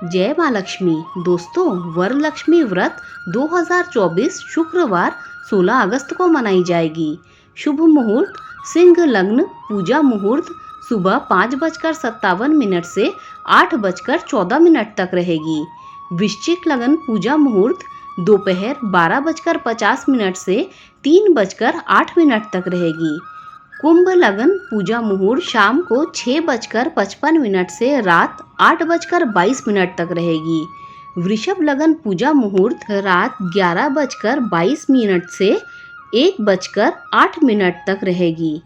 जय माँ लक्ष्मी। दोस्तों, वरलक्ष्मी व्रत 2024 शुक्रवार 16 अगस्त को मनाई जाएगी। शुभ मुहूर्त सिंह लग्न पूजा मुहूर्त सुबह 5:57 से 8:14 तक रहेगी। वृश्चिक लग्न पूजा मुहूर्त दोपहर 12:50 से 3:08 तक रहेगी। कुंभ लग्न पूजा मुहूर्त शाम को 6:55 से रात 8:22 तक रहेगी। वृषभ लग्न पूजा मुहूर्त रात 11:22 से 1:08 तक रहेगी।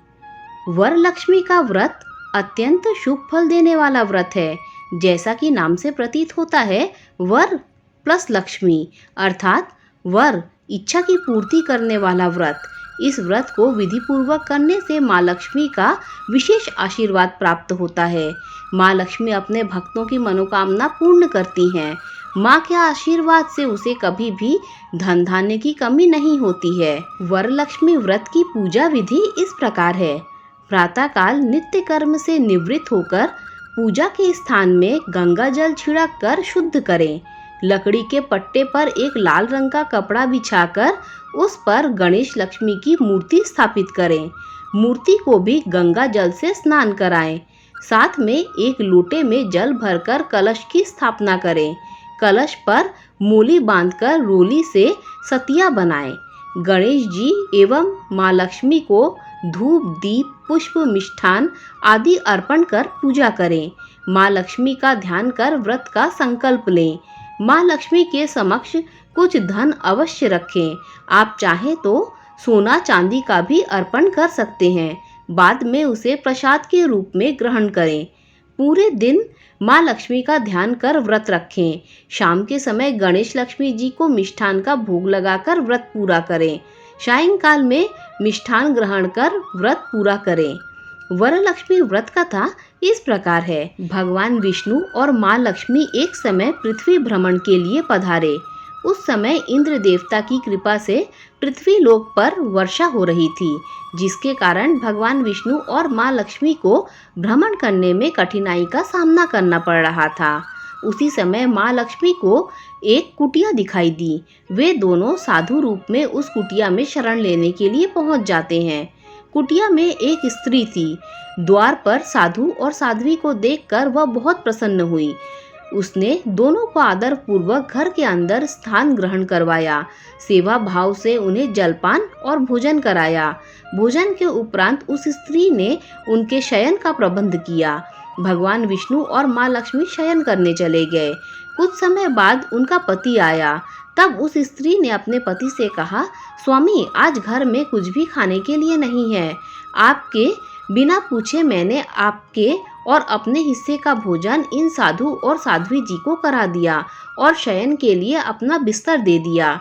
वरलक्ष्मी का व्रत अत्यंत शुभ फल देने वाला व्रत है। जैसा कि नाम से प्रतीत होता है, वर प्लस लक्ष्मी अर्थात वर इच्छा की पूर्ति करने वाला व्रत। इस व्रत को विधि पूर्वक करने से माँ लक्ष्मी का विशेष आशीर्वाद प्राप्त होता है। माँ लक्ष्मी अपने भक्तों की मनोकामना पूर्ण करती हैं। माँ के आशीर्वाद से उसे कभी भी धन धान्य की कमी नहीं होती है। वरलक्ष्मी व्रत की पूजा विधि इस प्रकार है। प्रातःकाल नित्य कर्म से निवृत्त होकर पूजा के स्थान में गंगा जल छिड़क कर शुद्ध करें। लकड़ी के पट्टे पर एक लाल रंग का कपड़ा बिछाकर उस पर गणेश लक्ष्मी की मूर्ति स्थापित करें। मूर्ति को भी गंगा जल से स्नान कराएं। साथ में एक लोटे में जल भरकर कलश की स्थापना करें। कलश पर मूली बांधकर रोली से सतिया बनाएं। गणेश जी एवं माँ लक्ष्मी को धूप दीप पुष्प मिष्ठान आदि अर्पण कर पूजा करें। माँ लक्ष्मी का ध्यान कर व्रत का संकल्प लें। माँ लक्ष्मी के समक्ष कुछ धन अवश्य रखें। आप चाहें तो सोना चांदी का भी अर्पण कर सकते हैं। बाद में उसे प्रसाद के रूप में ग्रहण करें। पूरे दिन माँ लक्ष्मी का ध्यान कर व्रत रखें। शाम के समय गणेश लक्ष्मी जी को मिष्ठान का भोग लगाकर व्रत पूरा करें। सायंकाल में मिष्ठान ग्रहण कर व्रत पूरा करें। वरलक्ष्मी व्रत कथा इस प्रकार है। भगवान विष्णु और माँ लक्ष्मी एक समय पृथ्वी भ्रमण के लिए पधारे। उस समय इंद्र देवता की कृपा से पृथ्वी लोक पर वर्षा हो रही थी, जिसके कारण भगवान विष्णु और माँ लक्ष्मी को भ्रमण करने में कठिनाई का सामना करना पड़ रहा था। उसी समय माँ लक्ष्मी को एक कुटिया दिखाई दी। वे दोनों साधु रूप में उस कुटिया में शरण लेने के लिए पहुंच जाते हैं। कुटिया में एक स्त्री थी। द्वार पर साधु और साध्वी को देखकर वह बहुत प्रसन्न हुई। उसने दोनों को आदर पूर्वक घर के अंदर स्थान ग्रहण करवाया। सेवा भाव से उन्हें जलपान और भोजन कराया। भोजन के उपरांत उस स्त्री ने उनके शयन का प्रबंध किया। भगवान विष्णु और माँ लक्ष्मी शयन करने चले गए। कुछ समय बाद उनका पति आया। तब उस स्त्री ने अपने पति से कहा, स्वामी, आज घर में कुछ भी खाने के लिए नहीं है। आपके बिना पूछे मैंने आपके और अपने हिस्से का भोजन इन साधु और साध्वी जी को करा दिया और शयन के लिए अपना बिस्तर दे दिया।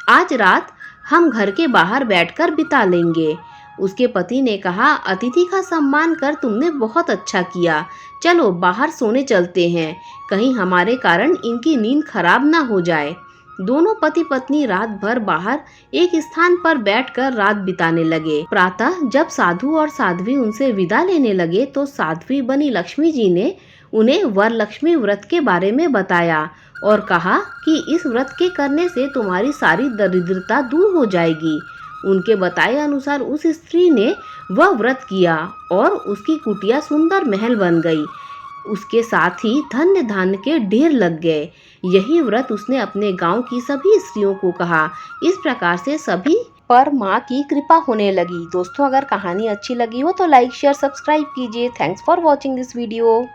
आज रात हम घर के बाहर बैठकर बिता लेंगे। उसके पति ने कहा, अतिथि का सम्मान कर तुमने बहुत अच्छा किया। चलो बाहर सोने चलते हैं, कहीं हमारे कारण इनकी नींद खराब ना हो जाए। दोनों पति पत्नी रात भर बाहर एक स्थान पर बैठकर रात बिताने लगे। प्रातः जब साधु और साध्वी उनसे विदा लेने लगे तो साध्वी बनी लक्ष्मी जी ने उन्हें वरलक्ष्मी व्रत के बारे में बताया और कहा कि इस व्रत के करने से तुम्हारी सारी दरिद्रता दूर हो जाएगी। उनके बताए अनुसार उस स्त्री ने वह व्रत किया और उसकी कुटिया सुंदर महल बन गई। उसके साथ ही धन्य धान्य के ढेर लग गए। यही व्रत उसने अपने गांव की सभी स्त्रियों को कहा। इस प्रकार से सभी पर माँ की कृपा होने लगी। दोस्तों, अगर कहानी अच्छी लगी हो तो लाइक शेयर सब्सक्राइब कीजिए। Thanks for watching this video.